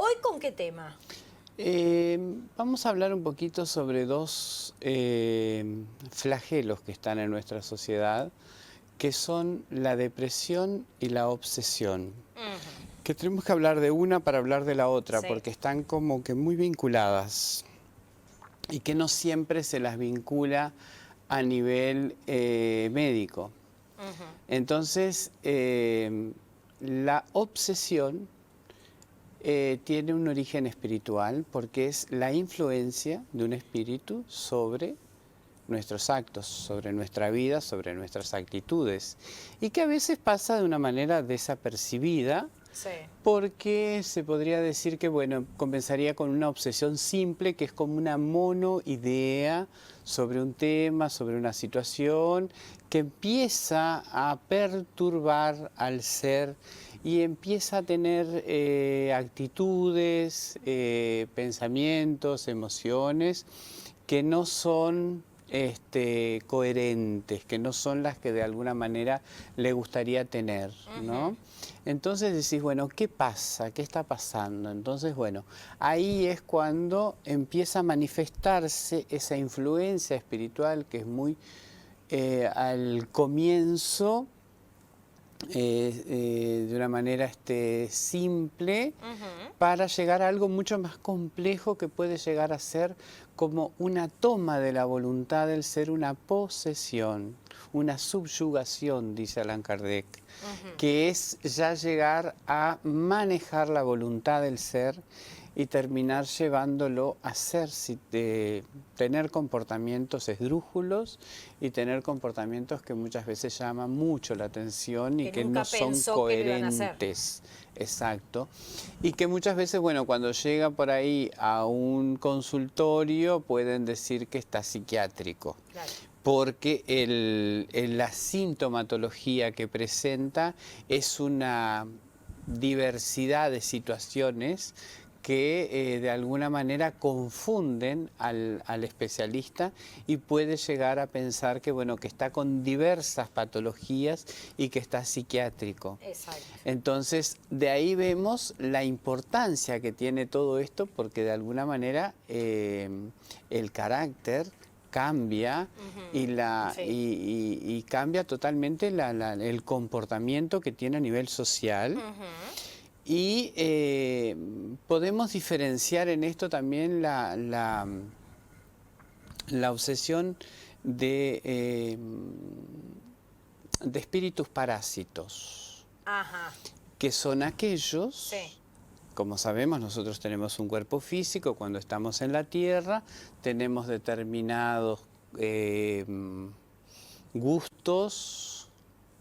¿Hoy con qué tema? Vamos a hablar un poquito sobre dos flagelos que están en nuestra sociedad, que son la depresión y la obsesión. Ujú. Que tenemos que hablar de una para hablar de la otra, Sí. porque están como que muy vinculadas y que no siempre se las vincula a nivel médico. Ujú. Entonces, la obsesión tiene un origen espiritual porque es la influencia de un espíritu sobre nuestros actos, sobre nuestra vida, sobre nuestras actitudes, y que a veces pasa de una manera desapercibida, Sí. porque se podría decir que, bueno, comenzaría con una obsesión simple, que es como una monoidea sobre un tema, sobre una situación, que empieza a perturbar al ser y empieza a tener actitudes, pensamientos, emociones que no son coherentes, que no son las que de alguna manera le gustaría tener, ¿no? Entonces decís, bueno, ¿qué pasa? ¿Qué está pasando? Entonces, bueno, ahí es cuando empieza a manifestarse esa influencia espiritual que es muy al comienzo, de una manera simple, Ujú. para llegar a algo mucho más complejo que puede llegar a ser como una toma de la voluntad del ser, una posesión, una subyugación, dice Allan Kardec, Ujú. que es ya llegar a manejar la voluntad del ser y terminar llevándolo a ser, tener comportamientos esdrújulos y tener comportamientos que muchas veces llaman mucho la atención y Que que no nunca son pensó que lo iban a hacer. coherentes. Exacto. Y que muchas veces, bueno, cuando llega por ahí a un consultorio pueden decir que está psiquiátrico, Claro. porque la sintomatología que presenta es una diversidad de situaciones que de alguna manera confunden al especialista y puede llegar a pensar que, bueno, que está con diversas patologías y que está psiquiátrico. Exacto. Entonces, de ahí vemos la importancia que tiene todo esto, porque de alguna manera el carácter cambia y, Ujú. Sí. y cambia totalmente el comportamiento que tiene a nivel social. Ujú. Y podemos diferenciar en esto también la obsesión de espíritus parásitos, Ajá. que son Sí. aquellos, como sabemos, nosotros tenemos un cuerpo físico, cuando estamos en la Tierra tenemos determinados gustos,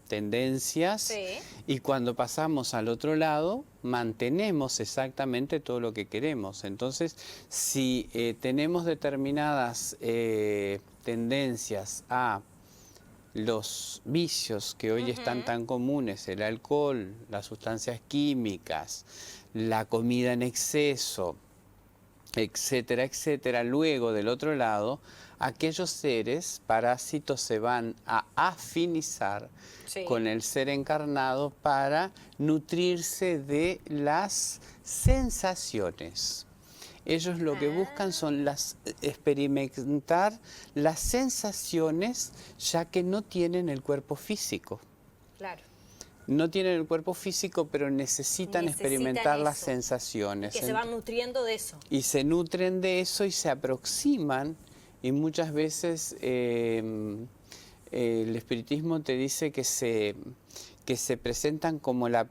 tendencias, Sí. y cuando pasamos al otro lado mantenemos exactamente todo lo que queremos. Entonces, si tenemos determinadas tendencias a los vicios que hoy están Ujú. tan comunes, el alcohol, las sustancias químicas, la comida en exceso, etcétera, etcétera, luego del otro lado, aquellos seres parásitos se van a afinizar Sí. con el ser encarnado para nutrirse de las sensaciones. Ellos lo que buscan Ah, son experimentar las sensaciones, ya que no tienen el cuerpo físico. claro. No tienen el cuerpo físico, pero necesitan Necesitan experimentar las eso. Y sensaciones. que se van nutriendo de eso. Y se nutren de eso y se aproximan, y muchas veces el espiritismo te dice que se presentan como la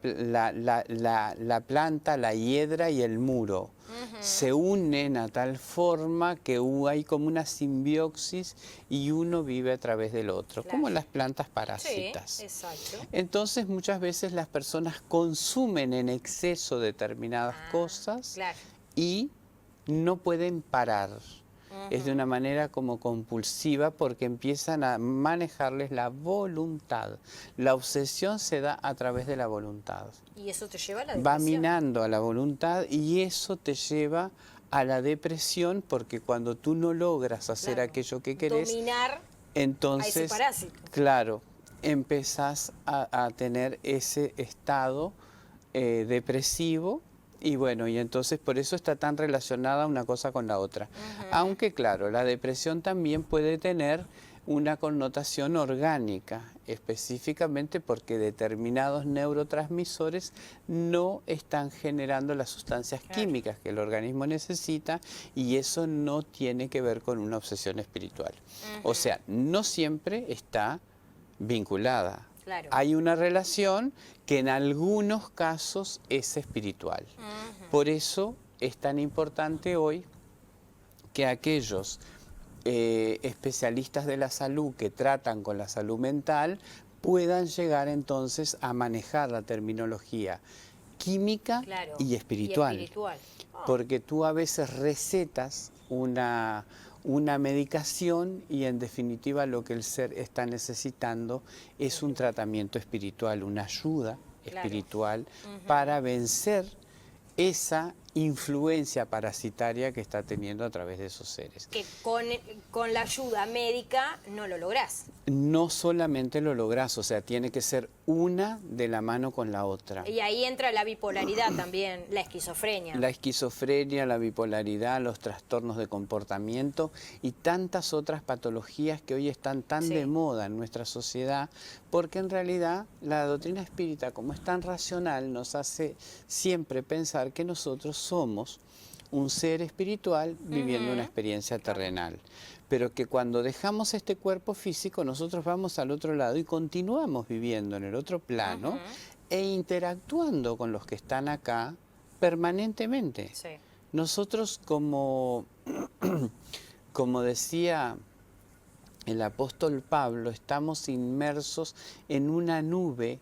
planta, la hiedra y el muro. Se Ujú. unen a tal forma que hay como una simbiosis y uno vive a través del otro, Claro. como las plantas Sí, parásitas. exacto. Entonces muchas veces las personas consumen en exceso determinadas Ah, cosas claro. y no pueden parar. Es de Ujú. una manera como compulsiva porque empiezan a manejarles la voluntad. La obsesión se da a través de la voluntad. Y eso te lleva a la Va depresión. minando a la voluntad y eso te lleva a la depresión, porque cuando tú no logras hacer Claro. aquello que querés, Dominar a ese entonces, parásito. claro, empezás a tener ese estado depresivo Y bueno, y entonces por eso está tan relacionada una cosa con la otra. Aunque claro, la depresión también puede tener una connotación orgánica, específicamente porque determinados neurotransmisores no están generando las sustancias químicas que el organismo necesita, y eso no tiene que ver con una obsesión espiritual. O sea, no siempre está vinculada. Claro. Hay una relación que en algunos casos es espiritual. Por eso es tan importante hoy que aquellos especialistas de la salud que tratan con la salud mental puedan llegar entonces a manejar la terminología química y espiritual. Porque tú a veces recetas una medicación y en definitiva lo que el ser está necesitando es un tratamiento espiritual, una ayuda espiritual para vencer esa influencia parasitaria que está teniendo a través de esos seres. Que con la ayuda médica no lo lográs. No solamente lo lográs, o sea, tiene que ser una de la mano con la otra. Y ahí entra la bipolaridad también, la esquizofrenia. La esquizofrenia, la bipolaridad, los trastornos de comportamiento y tantas otras patologías que hoy están tan de moda en nuestra sociedad, porque en realidad la doctrina espírita, como es tan racional, nos hace siempre pensar que nosotros somos un ser espiritual viviendo una experiencia terrenal, pero que cuando dejamos este cuerpo físico nosotros vamos al otro lado y continuamos viviendo en el otro plano e interactuando con los que están acá permanentemente. Nosotros, como decía el apóstol Pablo, estamos inmersos en una nube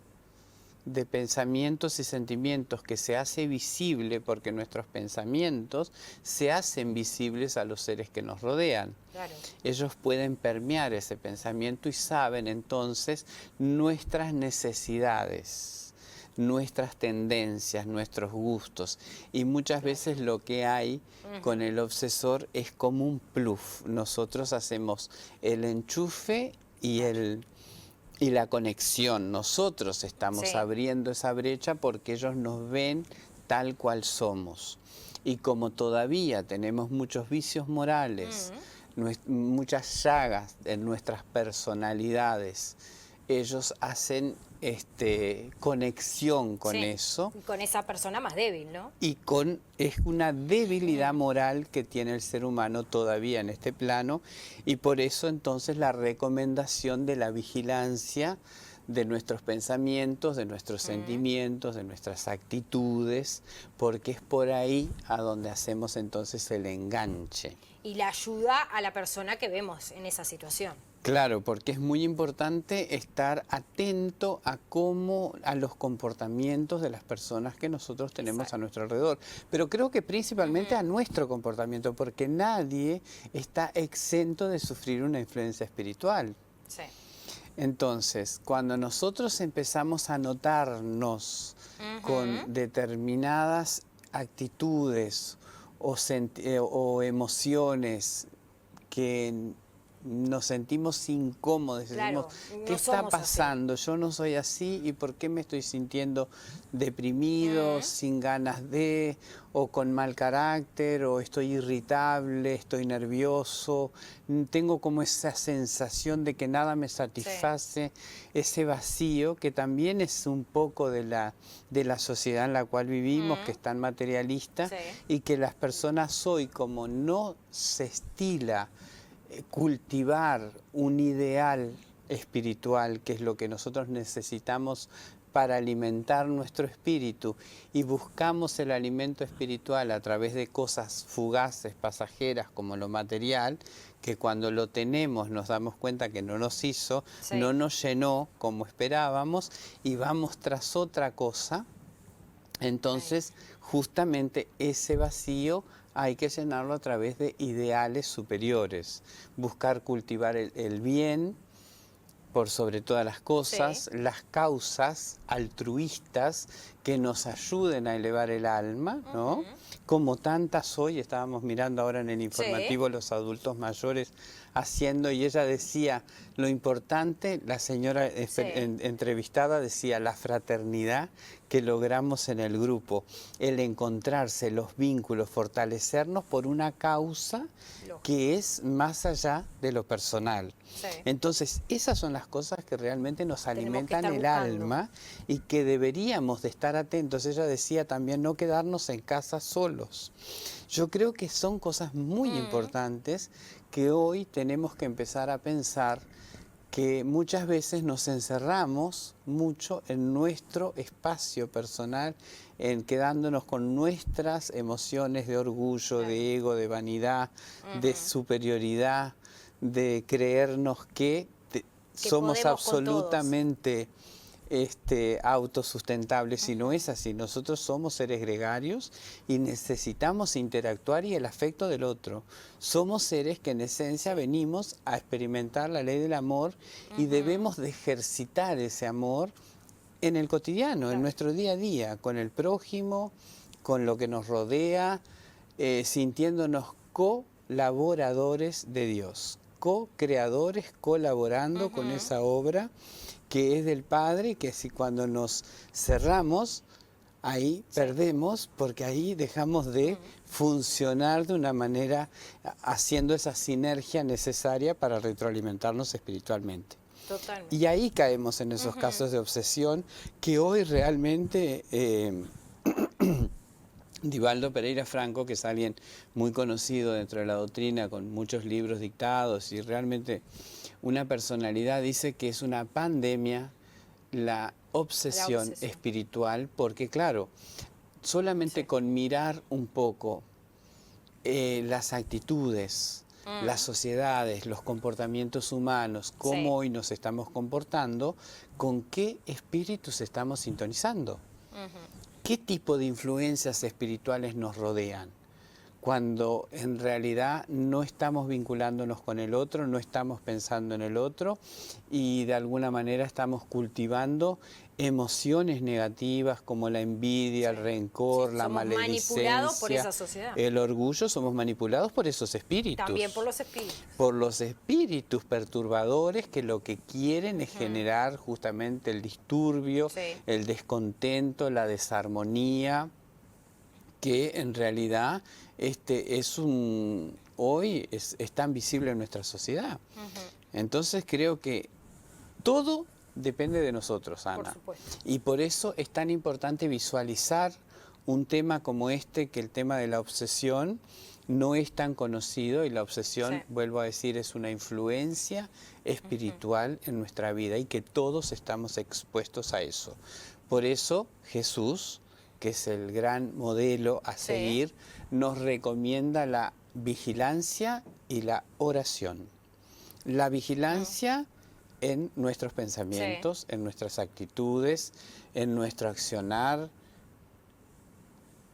de pensamientos y sentimientos que se hace visible porque nuestros pensamientos se hacen visibles a los seres que nos rodean. Ellos pueden permear ese pensamiento y saben entonces nuestras necesidades, nuestras tendencias, nuestros gustos. Y muchas veces lo que hay con el obsesor es como un pluf. Nosotros hacemos el enchufe y la conexión. Nosotros estamos abriendo esa brecha porque ellos nos ven tal cual somos. Y como todavía tenemos muchos vicios morales, muchas llagas en nuestras personalidades, ellos hacen conexión con eso. Con esa persona más débil, ¿no? Y es una debilidad moral que tiene el ser humano todavía en este plano, y por eso entonces la recomendación de la vigilancia de nuestros pensamientos, de nuestros sentimientos, de nuestras actitudes, porque es por ahí a donde hacemos entonces el enganche. Y la ayuda a la persona que vemos en esa situación. Claro, porque es muy importante estar atento a los comportamientos de las personas que nosotros tenemos a nuestro alrededor. Pero creo que principalmente a nuestro comportamiento, porque nadie está exento de sufrir una influencia espiritual. Entonces, cuando nosotros empezamos a notarnos con determinadas actitudes o emociones que nos sentimos incómodos, decimos, ¿qué está pasando? Yo no soy así, ¿y por qué me estoy sintiendo deprimido, sin ganas de, o con mal carácter, o estoy irritable, estoy nervioso, tengo como esa sensación de que nada me satisface, ese vacío que también es un poco de la sociedad en la cual vivimos, que es tan materialista, y que las personas hoy, como no se estila cultivar un ideal espiritual, que es lo que nosotros necesitamos para alimentar nuestro espíritu, y buscamos el alimento espiritual a través de cosas fugaces, pasajeras, como lo material, que cuando lo tenemos nos damos cuenta que no nos hizo, no nos llenó como esperábamos, y vamos tras otra cosa. Entonces, justamente ese vacío hay que llenarlo a través de ideales superiores, buscar cultivar el bien, por sobre todas las cosas, las causas altruistas que nos ayuden a elevar el alma, ¿no? Como tantas hoy, estábamos mirando ahora en el informativo los adultos mayores haciendo, y ella decía, lo importante, la señora entrevistada decía, la fraternidad que logramos en el grupo, el encontrarse, los vínculos, fortalecernos por una causa que es más allá de lo personal. Entonces, esas son las cosas que realmente nos alimentan el alma y que deberíamos de estar atentos. Ella decía también no quedarnos en casa solos. Yo creo que son cosas muy importantes que hoy tenemos que empezar a pensar, que muchas veces nos encerramos mucho en nuestro espacio personal, en quedándonos con nuestras emociones de orgullo, de ego, de vanidad, de superioridad, de creernos que somos absolutamente autosustentables, y no es así. Nosotros somos seres gregarios y necesitamos interactuar y el afecto del otro. Somos seres que en esencia venimos a experimentar la ley del amor y debemos de ejercitar ese amor en el cotidiano, en nuestro día a día, con el prójimo, con lo que nos rodea, sintiéndonos colaboradores de Dios, co-creadores, colaborando con esa obra que es del Padre, que si cuando nos cerramos, ahí perdemos, porque ahí dejamos de funcionar de una manera, haciendo esa sinergia necesaria para retroalimentarnos espiritualmente. Totalmente. Y ahí caemos en esos casos de obsesión que hoy realmente Divaldo Pereira Franco, que es alguien muy conocido dentro de la doctrina, con muchos libros dictados y realmente una personalidad, dice que es una pandemia la obsesión espiritual, porque claro, solamente con mirar un poco las actitudes, las sociedades, los comportamientos humanos, cómo hoy nos estamos comportando, con qué espíritus estamos sintonizando. ¿Qué tipo de influencias espirituales nos rodean? Cuando en realidad no estamos vinculándonos con el otro, no estamos pensando en el otro y de alguna manera estamos cultivando emociones negativas como la envidia, el rencor, la maledicencia, somos manipulados por esa sociedad. El orgullo, somos manipulados por esos espíritus. También por los espíritus. Por los espíritus perturbadores que lo que quieren es generar justamente el disturbio, el descontento, la desarmonía, que en realidad hoy es tan visible en nuestra sociedad. Entonces creo que todo depende de nosotros, Ana. Por supuesto. Y por eso es tan importante visualizar un tema como este, que el tema de la obsesión no es tan conocido, y la obsesión, vuelvo a decir, es una influencia espiritual en nuestra vida y que todos estamos expuestos a eso. Por eso Jesús, que es el gran modelo a seguir, nos recomienda la vigilancia y la oración. La vigilancia en nuestros pensamientos, en nuestras actitudes, en nuestro accionar,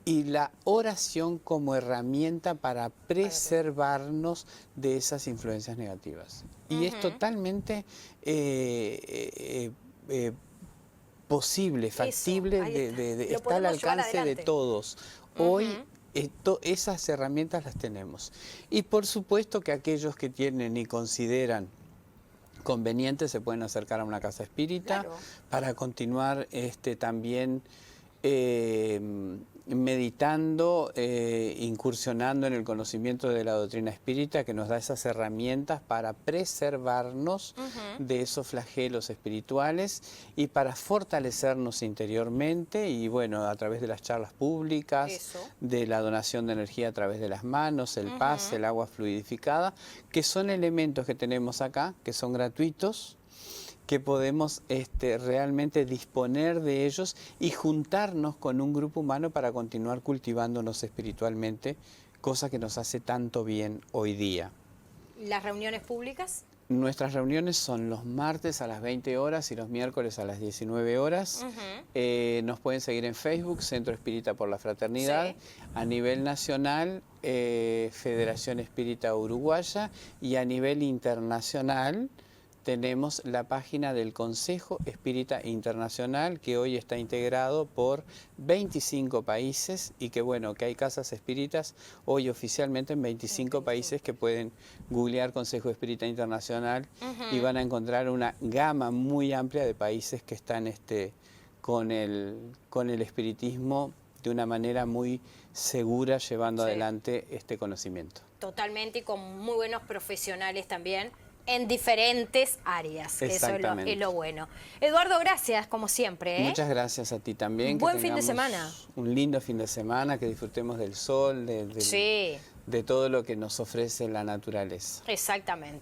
y la oración como herramienta para preservarnos de esas influencias negativas. Y es totalmente posible, factible, está al alcance de todos. Hoy esas herramientas las tenemos. Y por supuesto que aquellos que tienen y consideran conveniente se pueden acercar a una casa espírita para continuar también meditando, incursionando en el conocimiento de la doctrina espírita, que nos da esas herramientas para preservarnos de esos flagelos espirituales y para fortalecernos interiormente, y bueno, a través de las charlas públicas, de la donación de energía a través de las manos, el paz, el agua fluidificada, que son elementos que tenemos acá, que son gratuitos, que podemos realmente disponer de ellos y juntarnos con un grupo humano para continuar cultivándonos espiritualmente, cosa que nos hace tanto bien hoy día. ¿Las reuniones públicas? Nuestras reuniones son los martes a las 20 horas y los miércoles a las 19 horas. Nos pueden seguir en Facebook, Centro Espírita por la Fraternidad. A nivel nacional, Federación Espírita Uruguaya, y a nivel internacional, tenemos la página del Consejo Espírita Internacional, que hoy está integrado por 25 países y que bueno, que hay casas espíritas hoy oficialmente en 25 países que pueden googlear Consejo Espírita Internacional y van a encontrar una gama muy amplia de países que están con el espiritismo de una manera muy segura llevando adelante este conocimiento. Totalmente, y con muy buenos profesionales también en diferentes áreas. Eso es lo bueno. Eduardo, gracias, como siempre. Muchas gracias a ti también. Buen fin de semana. Un lindo fin de semana, que disfrutemos del sol, de todo lo que nos ofrece la naturaleza. Exactamente.